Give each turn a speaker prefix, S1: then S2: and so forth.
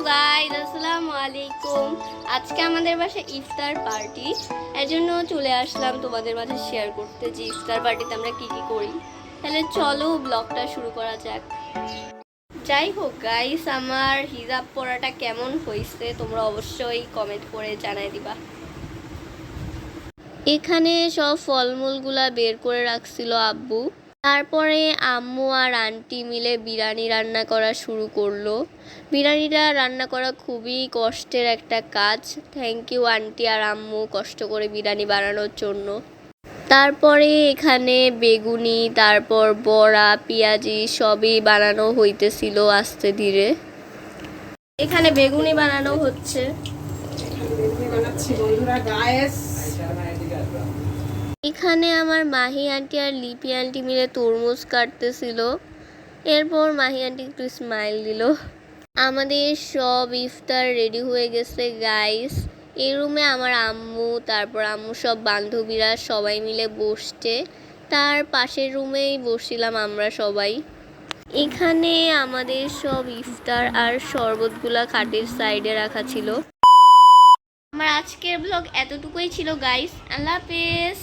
S1: Guys, আসসালামু আলাইকুম। আজকে আমাদের বাসায় ইফতার পার্টি, এজন্য চলে আসলাম তোমাদের মাঝে শেয়ার করতে যে ইফতার পার্টিতে আমরা কি কি করি। তাহলে চলো ব্লগটা শুরু করা যাক। যাই হোক গাইস, আমার হিজাব পরাটা কেমন হয়েছে তোমরা অবশ্যই কমেন্ট করে জানাই দিবা। এখানে সব ফলমূলগুলা বের করে রাখছিল আব্বু। তারপরে আম্মু আর আন্টি মিলে বিরিয়ানি রান্না করা শুরু করলো। বিরিয়ানিটা রান্না করা খুবই কষ্টের একটা কাজ। থ্যাংক ইউ আন্টি আর আম্মু কষ্ট করে বিরিয়ানি বানানোর জন্য। তারপরে এখানে বেগুনি, তারপর বড়া, পেঁয়াজি সবই বানানো হইতেছিল আস্তে ধীরে। এখানে বেগুনি বানানো হচ্ছে। এখানে আমার মাহি আন্টি আর লিপি আন্টি মিলে তরমুজ কাটতেছিল। এরপর মাহি আন্টি একটু স্মাইল দিল। আমাদের সব ইফতার রেডি হয়ে গেছে গাইস। এই রুমে আমার আম্মু, তারপর আম্মু সব বান্ধবীরা সবাই মিলে বসছে। তার পাশের রুমেই বসছিলাম আমরা সবাই। এখানে আমাদের সব ইফতার আর শরবতগুলা খাটের সাইডে রাখা ছিল। আমার আজকের ব্লগ এতটুকুই ছিল গাইস। আল্লাহ হাফেজ।